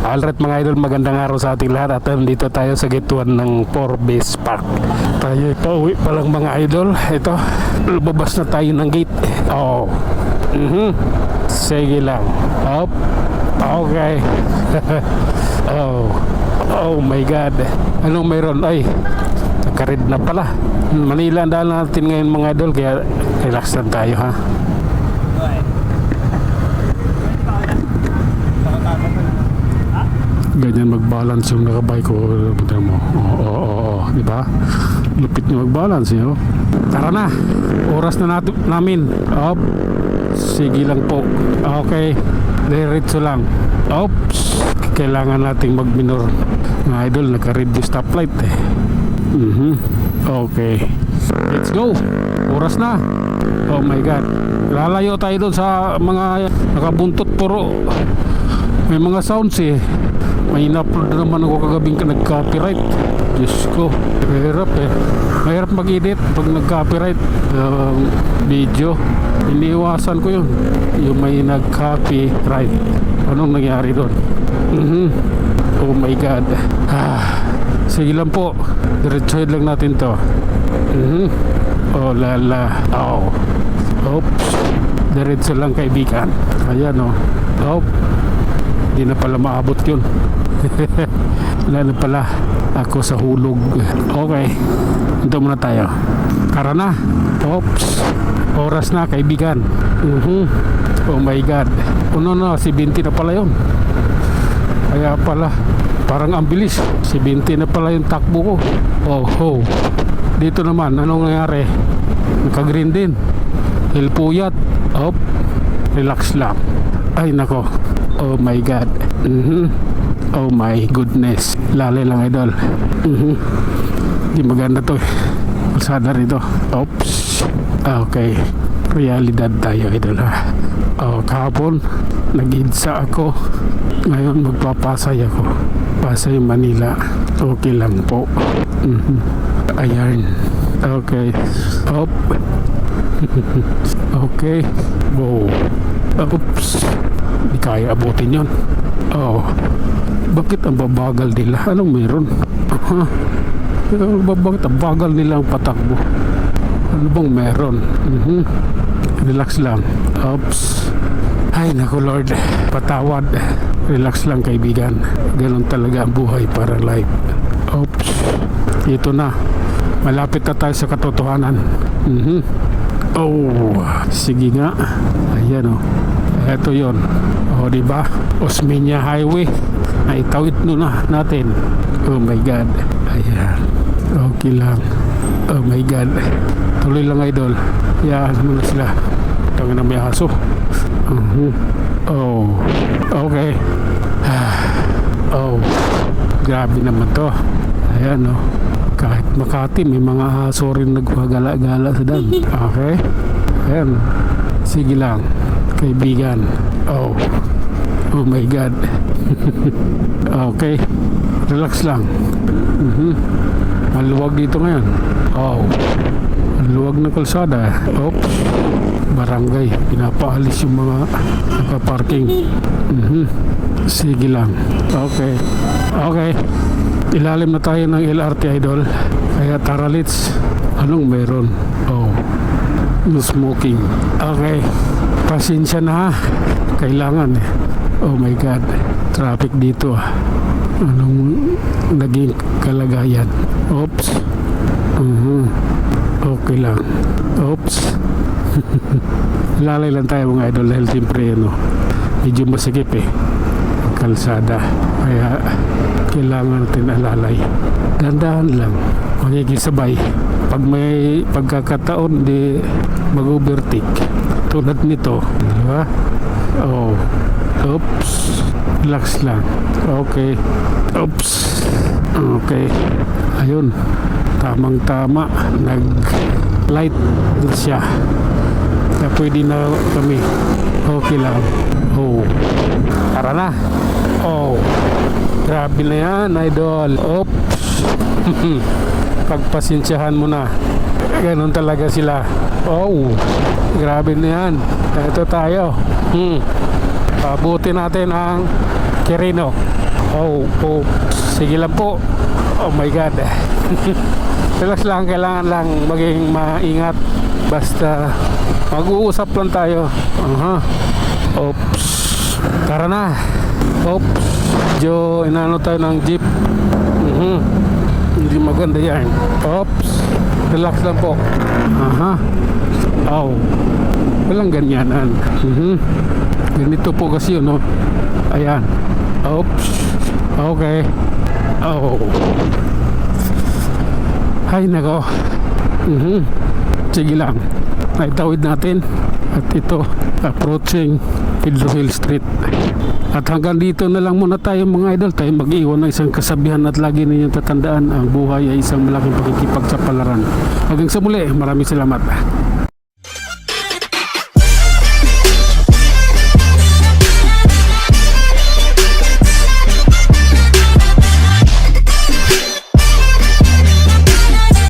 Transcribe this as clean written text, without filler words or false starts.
Alright mga idol, magandang araw sa ating lahat at nandito tayo sa gate 1 ng Forbes Park. Tayo pauwi pa lang mga idol. Ito, lumabas na tayo ng gate. Oh. Sige lang. Up. Okay. Oh my God. Anong mayroon? Ay, nakared na pala. Manila ang daan natin ngayon mga idol, kaya relax lang tayo ha. Ganyan mag-balance yung nakabike ko. Oo, di ba? Lupit niyo mag-balance, yun. Tara na. Oras na namin. Up. Sige lang po. Okay. Diretso lang. Oops. Kailangan nating mag-minor. Mga idol, naka-red yung stoplight eh. Okay. Let's go. Oras na. Oh my God. Lalayo tayo doon sa mga nakabuntot puro. May mga sounds eh. May in-upload naman ako kagabing nag-copyright. Diyos ko, mahirap eh. Mahirap mag-edit pag nag-copyright video. Iniiwasan ko yun. Yung may nag-copyright. Anong nangyari doon? Oh my God. Sige lang po. Diretsohin lang natin to. Oh lala. Oh. Oops. Diretso lang kaibigan. Ayan oh. Oh. Hindi na pala maabot yun. Wala na pala ako sa hulog. Okay, ito muna tayo. Tara na. Oops. Oras na kaibigan. Oh my God. Si 20 na pala yun. Kaya pala parang ang bilis. Si 20 na pala yung takbo ko. Oh. Dito naman anong nangyari? Naka-green din. Hilpuyat. Relax lang. Ay nako. Oh my God. Oh my goodness. Lalay lang idol. Di maganda to eh. Kalsada rito. Oops. Okay. Realidad tayo idol ha. Kahapon nag-idsa ako. Ngayon magpapasay ako. Pasay Manila. Okay lang po. Ayan. Okay. Up. Okay. Wow. Oops. Hindi kaya abutin yun. Bakit ang babagal nila? Anong meron? Bakit ang bagal nila ang patakbo? Ano bang meron? Relax lang. Oops. Ay naku Lord, patawad. Relax lang kaibigan. Ganon talaga ang buhay para life. Oops. Ito na. Malapit na tayo sa katotohanan. Sige nga. Ayan oh. Ito yon. Diba? Osmeña Highway. Naitawid na natin. Oh my God. Ayan. Okay lang. Oh my God. Tuloy lang idol. Yan muna sila. Tangan na may aso. Okay. Grabe naman to. Ayan oh. Kahit Makati may mga aso rin nagpagala-gala sa daan. Okay. Ayan. Sige lang kaibigan. Oh my God. Okay, relax lang. Maluwag dito ngayon. Maluwag na kalsada. Oops. Barangay, pinapaalis yung mga nakaparking. Sige lang. Okay. Ilalim na tayo ng LRT idol. Kaya tara let's. Anong meron? No smoking. Okay. Pasensya na ha. Kailangan eh. Oh my God. Traffic dito ah. Anong naging kalagayan? Oops. Okay lang. Oops. Lalay lang tayo mga idol dahil siyempre medyo masikip eh ang kalsada. Kaya kailangan natin alalay. Dandahan lang. Makikisabay. Pag may pagkakataon di mag-overtake tulad nito, di ba? Oops. Relax lang. Okay. Oops. Okay. Ayun. Tamang-tama. Nag-light din siya. Kaya pwede na kami. Okay lang. Tara na. Grabe na yan, idol. Oops. Pagpasensyahan mo na. Ganon talaga sila. Grabe na yan. Ito tayo. Pabuti natin ang Quirino. Oh. Sige lang po. Oh my God. Relax lang, kailangan lang maging maingat. Basta mag-uusap lang tayo. Oops. Tara na. Oops. Medyo inano tayo ng jeep. Hindi maganda yan. Oops. Relax lang po. Walang ganyanan. Ganito po kasi yun, no? Ayan. Oops. Okay. Ay nako. Sige lang, naitawid natin. At ito, approaching Pedro Hill Street. At hanggang dito na lang muna tayo mga idol. Tayo mag-iwan ng isang kasabihan at lagi ninyong tatandaan, ang buhay ay isang malaking pakikipagsapalaran. Hanggang sa muli, maraming salamat.